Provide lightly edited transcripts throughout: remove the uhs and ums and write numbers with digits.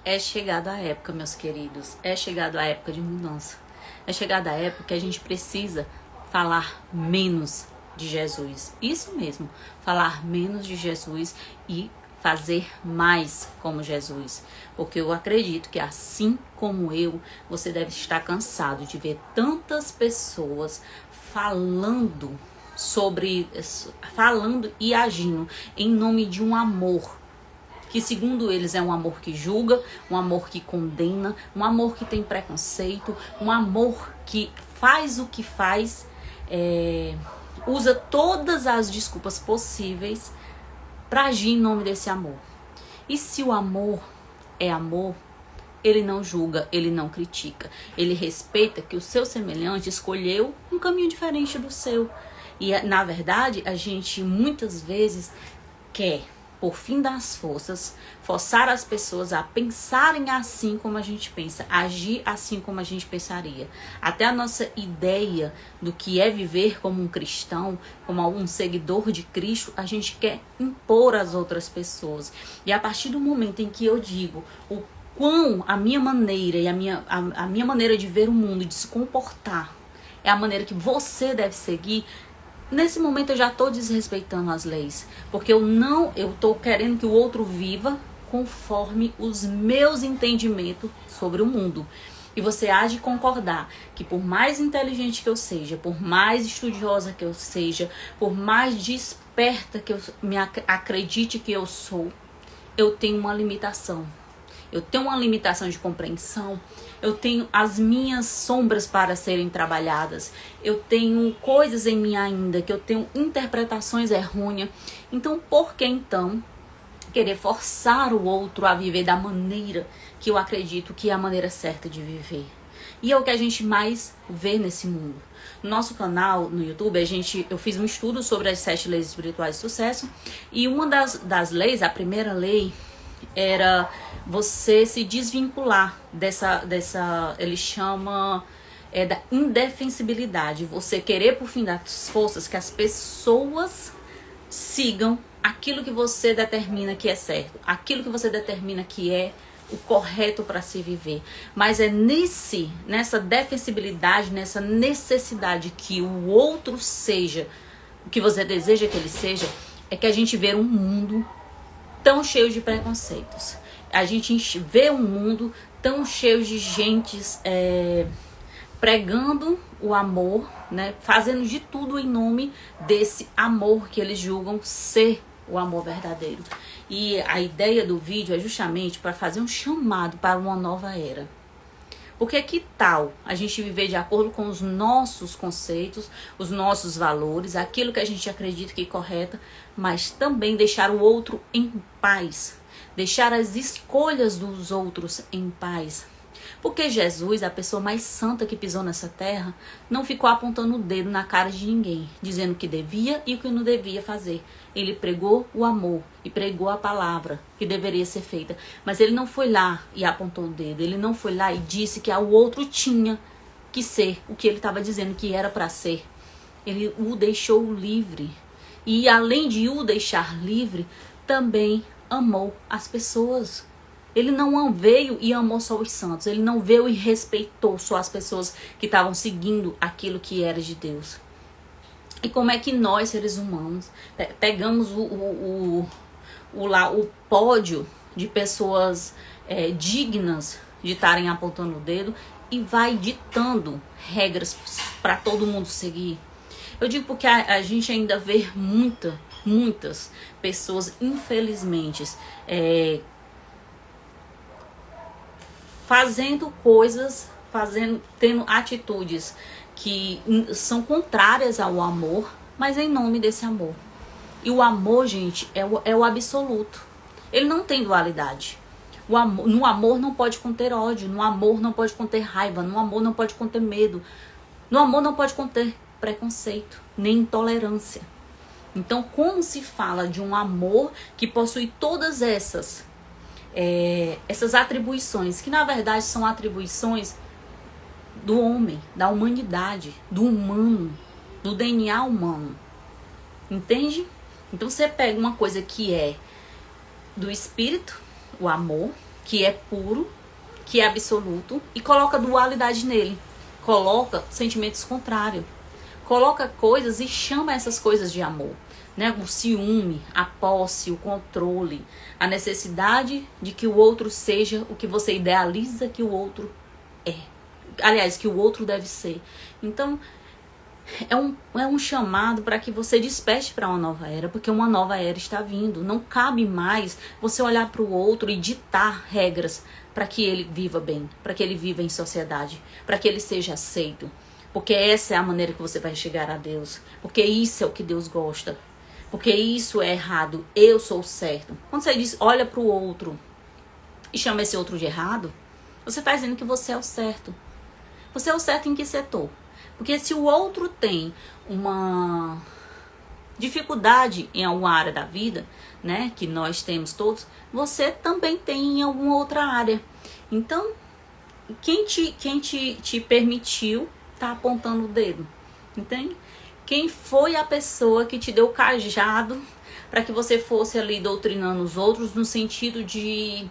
É chegada a época, meus queridos, é chegada a época de mudança. É chegada a época que a gente precisa falar menos de Jesus. Isso mesmo, falar menos de Jesus e fazer mais como Jesus. Porque eu acredito que assim como eu, você deve estar cansado de ver tantas pessoas falando e agindo em nome de um amor que segundo eles é um amor que julga, um amor que condena, um amor que tem preconceito, um amor que faz o que faz, usa todas as desculpas possíveis para agir em nome desse amor. E se o amor é amor, ele não julga, ele não critica, ele respeita que o seu semelhante escolheu um caminho diferente do seu. E na verdade a gente muitas vezes quer, por fim das forças, forçar as pessoas a pensarem assim como a gente pensa, agir assim como a gente pensaria. Até a nossa ideia do que é viver como um cristão, como um seguidor de Cristo, a gente quer impor às outras pessoas. E a partir do momento em que eu digo o quão a minha maneira e a minha maneira de ver o mundo, de se comportar, é a maneira que você deve seguir, nesse momento eu já estou desrespeitando as leis, porque eu estou querendo que o outro viva conforme os meus entendimentos sobre o mundo. E você há de concordar que por mais inteligente que eu seja, por mais estudiosa que eu seja, por mais desperta que eu acredite que eu sou, eu tenho uma limitação. Eu tenho uma limitação de compreensão, eu tenho as minhas sombras para serem trabalhadas, eu tenho coisas em mim ainda, que eu tenho interpretações errôneas. Então, por que então querer forçar o outro a viver da maneira que eu acredito que é a maneira certa de viver? E é o que a gente mais vê nesse mundo. No nosso canal, no YouTube, eu fiz um estudo sobre as 7 leis espirituais de sucesso, e uma das leis, a primeira lei, era você se desvincular dessa ele chama da indefensibilidade. Você querer por fim das forças que as pessoas sigam aquilo que você determina que é certo, aquilo que você determina que é o correto para se viver. Mas é nessa defensibilidade, nessa necessidade que o outro seja o que você deseja que ele seja, é que a gente vê um mundo tão cheio de preconceitos. A gente vê um mundo tão cheio de gentes pregando o amor, né? Fazendo de tudo em nome desse amor que eles julgam ser o amor verdadeiro. E a ideia do vídeo é justamente para fazer um chamado para uma nova era. Porque que tal a gente viver de acordo com os nossos conceitos, os nossos valores, aquilo que a gente acredita que é correto, mas também deixar o outro em paz, deixar as escolhas dos outros em paz. Porque Jesus, a pessoa mais santa que pisou nessa terra, não ficou apontando o dedo na cara de ninguém, dizendo o que devia e o que não devia fazer. Ele pregou o amor e pregou a palavra que deveria ser feita. Mas ele não foi lá e apontou o dedo. Ele não foi lá e disse que o outro tinha que ser o que ele estava dizendo que era para ser. Ele o deixou livre. E além de o deixar livre, também amou as pessoas. Ele não veio e amou só os santos. Ele não veio e respeitou só as pessoas que estavam seguindo aquilo que era de Deus. E como é que nós, seres humanos, pegamos o pódio de pessoas dignas de estarem apontando o dedo e vai ditando regras para todo mundo seguir? Eu digo porque a gente ainda vê muitas pessoas, infelizmente, fazendo coisas, tendo atitudes que são contrárias ao amor, mas em nome desse amor. E o amor, gente, é o absoluto. Ele não tem dualidade. No amor não pode conter ódio, no amor não pode conter raiva, no amor não pode conter medo, no amor não pode conter preconceito, nem intolerância. Então, como se fala de um amor que possui todas essas atribuições, que na verdade são atribuições do homem, da humanidade, do humano, do DNA humano. Entende? Então você pega uma coisa que é do espírito, o amor, que é puro, que é absoluto, e coloca dualidade nele. Coloca sentimentos contrários. Coloca coisas e chama essas coisas de amor. Né? O ciúme, a posse, o controle, a necessidade de que o outro seja o que você idealiza que o outro é. Aliás, que o outro deve ser. Então, é um chamado para que você desperte para uma nova era, porque uma nova era está vindo. Não cabe mais você olhar para o outro e ditar regras para que ele viva bem, para que ele viva em sociedade, para que ele seja aceito. Porque essa é a maneira que você vai chegar a Deus. Porque isso é o que Deus gosta. Porque isso é errado, eu sou certo. Quando você diz, olha para o outro e chama esse outro de errado, você está dizendo que você é o certo. Você é o certo em que setor? Porque se o outro tem uma dificuldade em alguma área da vida, né, que nós temos todos, você também tem em alguma outra área. Então, quem te permitiu tá apontando o dedo? Entende? Quem foi a pessoa que te deu o cajado para que você fosse ali doutrinando os outros no sentido de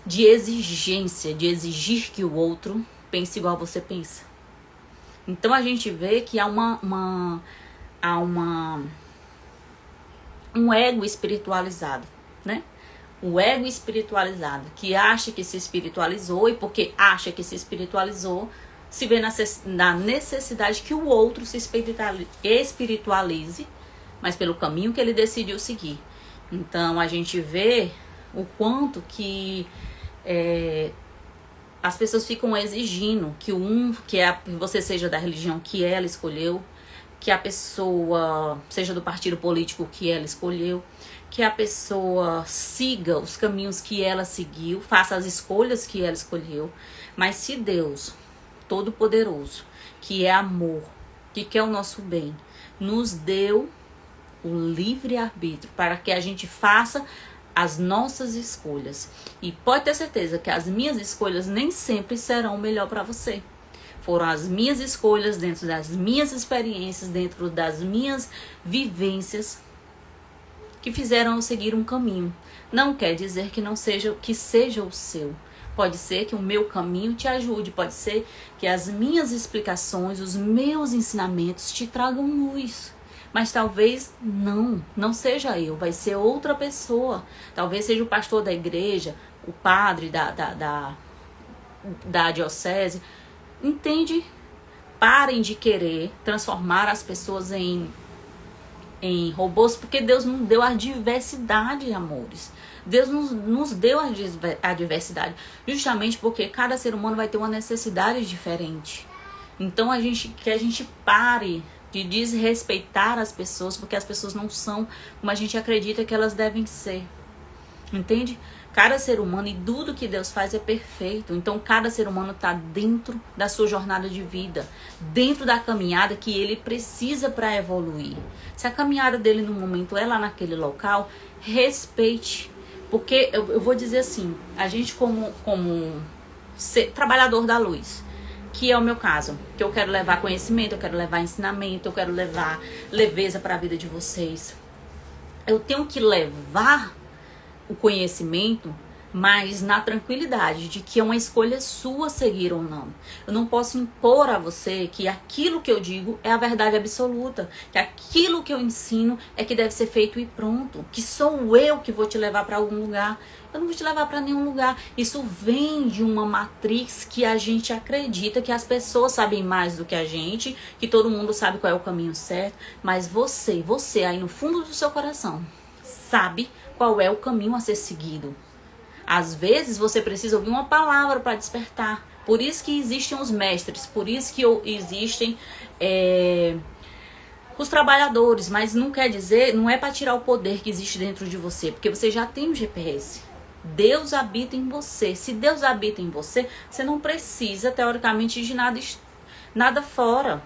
exigência, de exigir que o outro pense igual você pensa? Então a gente vê que há um ego espiritualizado, né? O ego espiritualizado que acha que se espiritualizou, e porque acha que se espiritualizou, se vê na necessidade que o outro se espiritualize, mas pelo caminho que ele decidiu seguir. Então a gente vê o quanto que as pessoas ficam exigindo que que você seja da religião que ela escolheu, que a pessoa seja do partido político que ela escolheu, que a pessoa siga os caminhos que ela seguiu, faça as escolhas que ela escolheu. Mas se Deus Todo-Poderoso, que é amor, que quer o nosso bem, nos deu o livre-arbítrio para que a gente faça as nossas escolhas. E pode ter certeza que as minhas escolhas nem sempre serão o melhor para você. Foram as minhas escolhas, dentro das minhas experiências, dentro das minhas vivências, que fizeram eu seguir um caminho. Não quer dizer que seja o seu. Pode ser que o meu caminho te ajude, pode ser que as minhas explicações, os meus ensinamentos te tragam luz. Mas talvez não seja eu, vai ser outra pessoa. Talvez seja o pastor da igreja, o padre da diocese. Entende? Parem de querer transformar as pessoas em robôs, porque Deus não deu a diversidade, amores. Deus nos deu a diversidade, justamente porque cada ser humano vai ter uma necessidade diferente. Então que a gente pare de desrespeitar as pessoas, porque as pessoas não são como a gente acredita que elas devem ser. Entende? Cada ser humano, e tudo que Deus faz é perfeito. Então cada ser humano está dentro da sua jornada de vida, dentro da caminhada que ele precisa para evoluir. Se a caminhada dele no momento é lá naquele local, respeite. Porque eu vou dizer assim, a gente como trabalhador da luz, que é o meu caso, que eu quero levar conhecimento, eu quero levar ensinamento, eu quero levar leveza para a vida de vocês. Eu tenho que levar o conhecimento, mas na tranquilidade de que é uma escolha sua seguir ou não. Eu não posso impor a você que aquilo que eu digo é a verdade absoluta, que aquilo que eu ensino é que deve ser feito e pronto, que sou eu que vou te levar para algum lugar. Eu não vou te levar para nenhum lugar. Isso vem de uma matriz que a gente acredita que as pessoas sabem mais do que a gente, que todo mundo sabe qual é o caminho certo, mas você aí no fundo do seu coração sabe qual é o caminho a ser seguido. Às vezes você precisa ouvir uma palavra para despertar. Por isso que existem os mestres, por isso que existem os trabalhadores, mas não quer dizer, não é para tirar o poder que existe dentro de você, porque você já tem o GPS. Deus habita em você. Se Deus habita em você, você não precisa, teoricamente, de nada fora.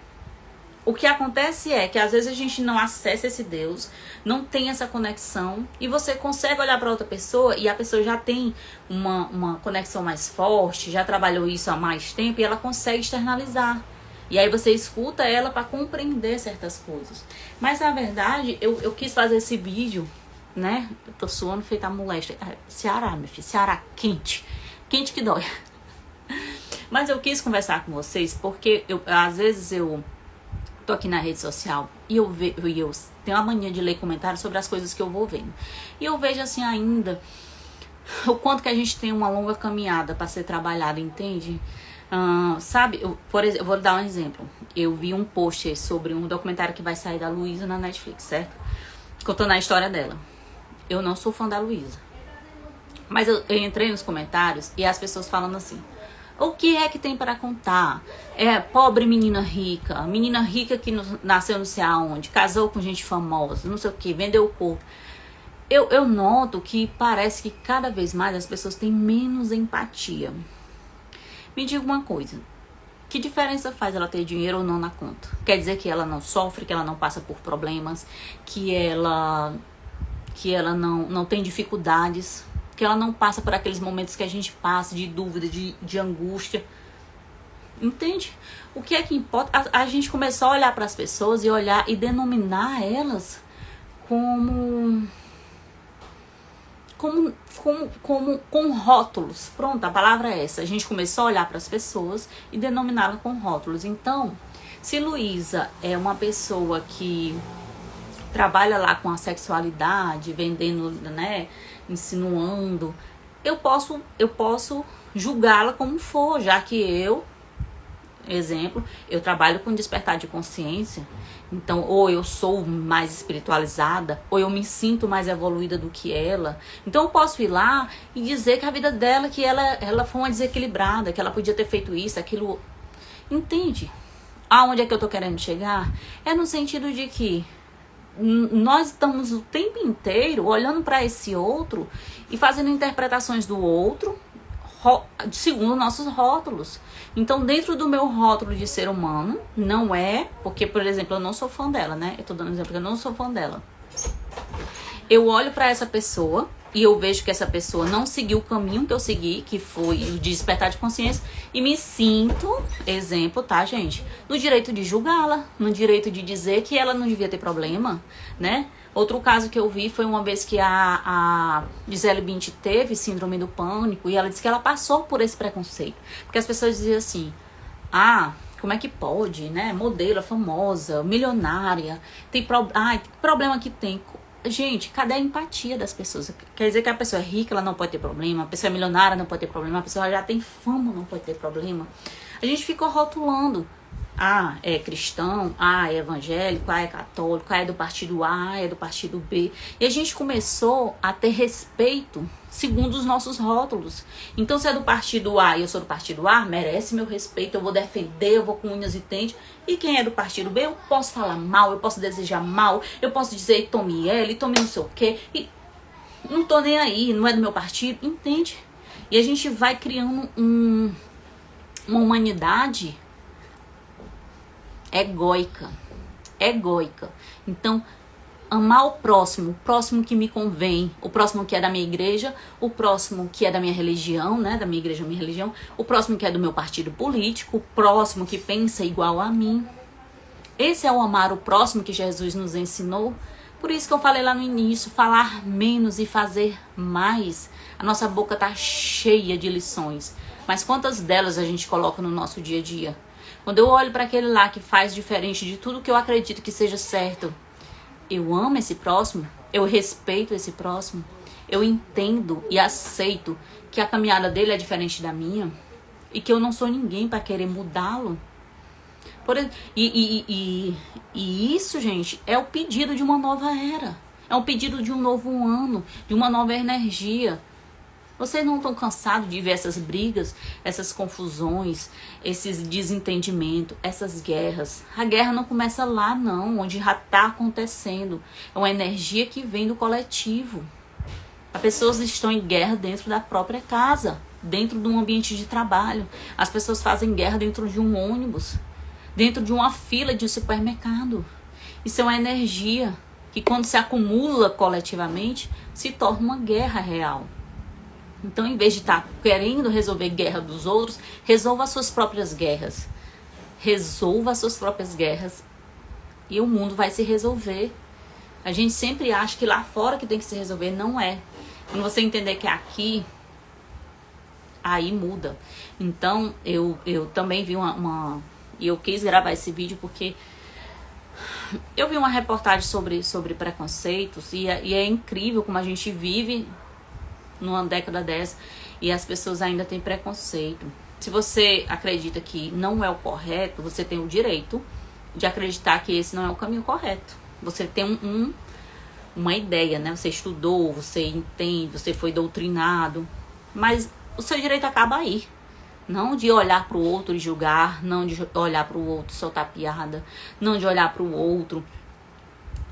O que acontece é que às vezes a gente não acessa esse Deus, não tem essa conexão, e você consegue olhar para outra pessoa e a pessoa já tem uma conexão mais forte, já trabalhou isso há mais tempo e ela consegue externalizar. E aí você escuta ela para compreender certas coisas. Mas na verdade eu quis fazer esse vídeo né? Eu tô suando feita a moléstia. Ceará, meu filho, Ceará quente. Quente que dói. Mas eu quis conversar com vocês porque às vezes eu tô aqui na rede social e eu tenho a mania de ler comentários sobre as coisas que eu vou vendo. E eu vejo assim ainda o quanto que a gente tem uma longa caminhada para ser trabalhada, entende? Sabe, por exemplo, eu vou dar um exemplo. Eu vi um post sobre um documentário que vai sair da Luísa na Netflix, certo? Contando a história dela. Eu não sou fã da Luísa. Mas eu entrei nos comentários e as pessoas falando assim: o que é que tem para contar? Pobre menina rica que nasceu não sei aonde, casou com gente famosa, não sei o que, vendeu o corpo. Eu noto que parece que cada vez mais as pessoas têm menos empatia. Me diga uma coisa: que diferença faz ela ter dinheiro ou não na conta? Quer dizer que ela não sofre, que ela não passa por problemas, que ela não tem dificuldades, que ela não passa por aqueles momentos que a gente passa de dúvida, de angústia? Entende? O que é que importa? A gente começou a olhar para as pessoas e olhar e denominar elas com rótulos. Pronto, a palavra é essa. A gente começou a olhar para as pessoas e denominá-las com rótulos. Então, se Luísa é uma pessoa que trabalha lá com a sexualidade, vendendo, né, insinuando, eu posso julgá-la como for, já que eu trabalho com despertar de consciência. Então, ou eu sou mais espiritualizada, ou eu me sinto mais evoluída do que ela. Então, eu posso ir lá e dizer que a vida dela, que ela foi uma desequilibrada, que ela podia ter feito isso, aquilo. Entende? Aonde é que eu tô querendo chegar? É no sentido de que nós estamos o tempo inteiro olhando para esse outro e fazendo interpretações do outro segundo nossos rótulos. Então, dentro do meu rótulo de ser humano, não é... Porque, por exemplo, eu não sou fã dela, né? Eu tô dando um exemplo que eu não sou fã dela. Eu olho para essa pessoa e eu vejo que essa pessoa não seguiu o caminho que eu segui, que foi o de despertar de consciência, e me sinto, exemplo, tá, gente? No direito de julgá-la, no direito de dizer que ela não devia ter problema, né? Outro caso que eu vi foi uma vez que a Gisele Bündchen teve síndrome do pânico e ela disse que ela passou por esse preconceito. Porque as pessoas diziam assim: como é que pode, né? Modelo famosa, milionária, tem problema que tem. Gente, cadê a empatia das pessoas? Quer dizer que a pessoa é rica, ela não pode ter problema, a pessoa é milionária, não pode ter problema, a pessoa já tem fama, não pode ter problema. A gente fica rotulando. É cristão, é evangélico, é católico, é do partido A, é do partido B. E a gente começou a ter respeito segundo os nossos rótulos. Então, se é do partido A e eu sou do partido A, merece meu respeito, eu vou defender, eu vou com unhas e dentes. E quem é do partido B, eu posso falar mal, eu posso desejar mal, eu posso dizer tome ele, tome não sei o quê. E não tô nem aí, não é do meu partido, entende? E a gente vai criando uma humanidade egóica. Então, amar o próximo que me convém, o próximo que é da minha igreja, o próximo que é da minha religião, né, da minha igreja, minha religião, o próximo que é do meu partido político, o próximo que pensa igual a mim. Esse é o amar o próximo que Jesus nos ensinou. Por isso que eu falei lá no início, falar menos e fazer mais. A nossa boca tá cheia de lições, mas quantas delas a gente coloca no nosso dia a dia? Quando eu olho para aquele lá que faz diferente de tudo que eu acredito que seja certo, eu amo esse próximo, eu respeito esse próximo, eu entendo e aceito que a caminhada dele é diferente da minha e que eu não sou ninguém para querer mudá-lo. E isso, gente, é o pedido de uma nova era, é um pedido de um novo ano, de uma nova energia. Vocês não estão cansados de ver essas brigas, essas confusões, esses desentendimentos, essas guerras? A guerra não começa lá, não, onde já está acontecendo. É uma energia que vem do coletivo. As pessoas estão em guerra dentro da própria casa, dentro de um ambiente de trabalho. As pessoas fazem guerra dentro de um ônibus, dentro de uma fila de um supermercado. Isso é uma energia que, quando se acumula coletivamente, se torna uma guerra real. Então, em vez de estar querendo resolver guerra dos outros, resolva as suas próprias guerras. Resolva as suas próprias guerras e o mundo vai se resolver. A gente sempre acha que lá fora que tem que se resolver, não é. Quando você entender que é aqui, aí muda. Então, eu também vi e eu quis gravar esse vídeo porque eu vi uma reportagem sobre preconceitos e é incrível como a gente vive numa década dessa e as pessoas ainda têm preconceito. Se você acredita que não é o correto, você tem o direito de acreditar que esse não é o caminho correto. Você tem uma ideia, né? Você estudou, você entende, você foi doutrinado, mas o seu direito acaba aí. Não de olhar para o outro e julgar, não de olhar para o outro e soltar piada, não de olhar para o outro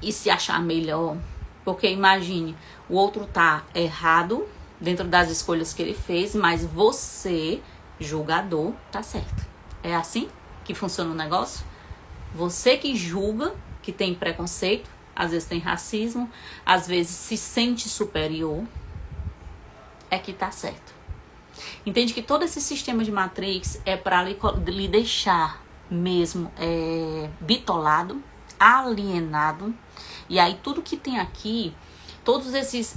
e se achar melhor. Porque imagine, o outro tá errado dentro das escolhas que ele fez, mas você, julgador, tá certo. É assim que funciona o negócio? Você que julga, que tem preconceito, às vezes tem racismo, às vezes se sente superior, é que tá certo. Entende que todo esse sistema de Matrix é para lhe deixar mesmo bitolado, alienado. E aí tudo que tem aqui, todos esses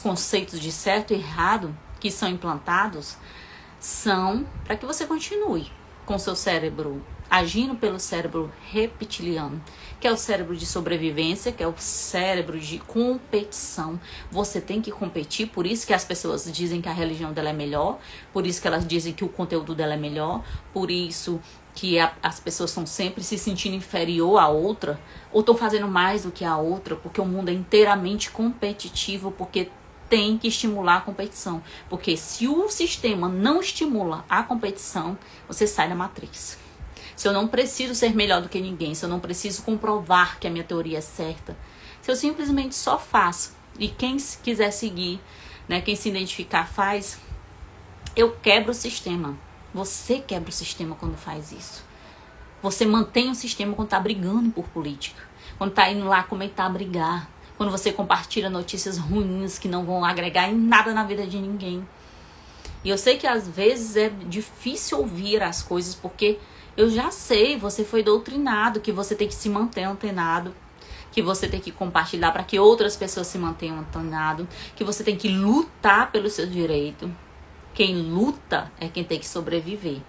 conceitos de certo e errado que são implantados, são para que você continue com seu cérebro agindo pelo cérebro reptiliano, que é o cérebro de sobrevivência, que é o cérebro de competição. Você tem que competir, por isso que as pessoas dizem que a religião dela é melhor, por isso que elas dizem que o conteúdo dela é melhor, por isso que as pessoas estão sempre se sentindo inferior à outra, ou estão fazendo mais do que a outra, porque o mundo é inteiramente competitivo, porque tem que estimular a competição. Porque se o sistema não estimula a competição, você sai da Matrix. Se eu não preciso ser melhor do que ninguém, se eu não preciso comprovar que a minha teoria é certa, se eu simplesmente só faço, e quem quiser seguir, né, quem se identificar faz, eu quebro o sistema. Você quebra o sistema quando faz isso. Você mantém o sistema quando está brigando por política, quando está indo lá comentar, brigar, quando você compartilha notícias ruins que não vão agregar em nada na vida de ninguém. E eu sei que às vezes é difícil ouvir as coisas, porque eu já sei, você foi doutrinado, que você tem que se manter antenado, que você tem que compartilhar para que outras pessoas se mantenham antenadas, que você tem que lutar pelo seu direito. Quem luta é quem tem que sobreviver.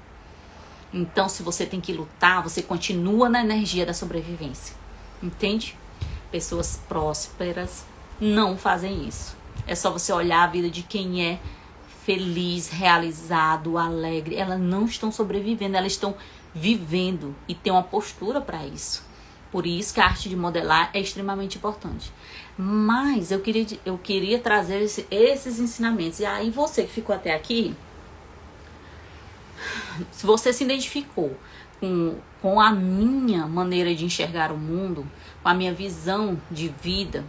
Então, se você tem que lutar, você continua na energia da sobrevivência. Entende? Pessoas prósperas não fazem isso. É só você olhar a vida de quem é feliz, realizado, alegre. Elas não estão sobrevivendo, elas estão vivendo e tem uma postura para isso. Por isso que a arte de modelar é extremamente importante. Mas eu queria trazer esses ensinamentos. E aí você que ficou até aqui, se você se identificou com a minha maneira de enxergar o mundo, com a minha visão de vida,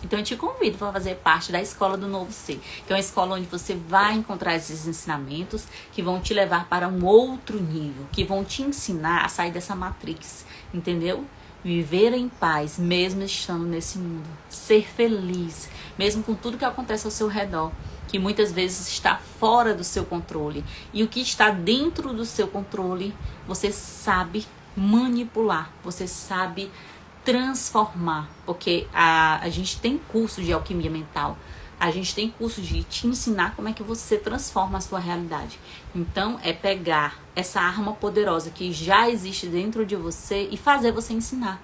então eu te convido para fazer parte da Escola do Novo Ser, que é uma escola onde você vai encontrar esses ensinamentos que vão te levar para um outro nível, que vão te ensinar a sair dessa matrix, entendeu? Viver em paz, mesmo estando nesse mundo. Ser feliz, mesmo com tudo que acontece ao seu redor, que muitas vezes está fora do seu controle. E o que está dentro do seu controle, você sabe manipular, você sabe transformar, porque a gente tem curso de alquimia mental, a gente tem curso de te ensinar como é que você transforma a sua realidade. Então é pegar essa arma poderosa que já existe dentro de você e fazer você ensinar.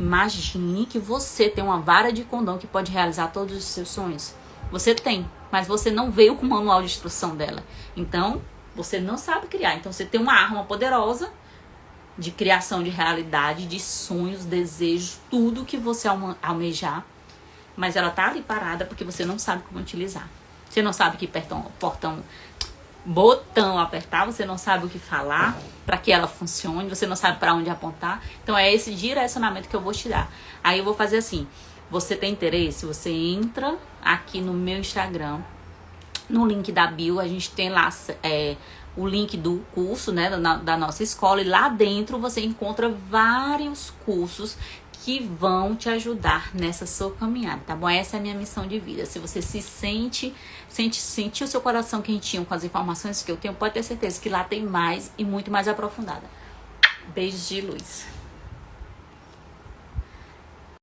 Imagine que você tem uma vara de condão que pode realizar todos os seus sonhos. Você tem, mas você não veio com o manual de instrução dela. Então você não sabe criar. Então você tem uma arma poderosa de criação de realidade, de sonhos, desejos, tudo que você almejar, mas ela tá ali parada porque você não sabe como utilizar. Você não sabe que botão apertar, você não sabe o que falar para que ela funcione, você não sabe para onde apontar. Então é esse direcionamento que eu vou te dar. Aí eu vou fazer assim, você tem interesse? Você entra aqui no meu Instagram, no link da bio, a gente tem lá o link do curso, né, da nossa escola, e lá dentro você encontra vários cursos que vão te ajudar nessa sua caminhada, tá bom? Essa é a minha missão de vida. Se você sentir o seu coração quentinho com as informações que eu tenho, pode ter certeza que lá tem mais e muito mais aprofundada. Beijos de luz.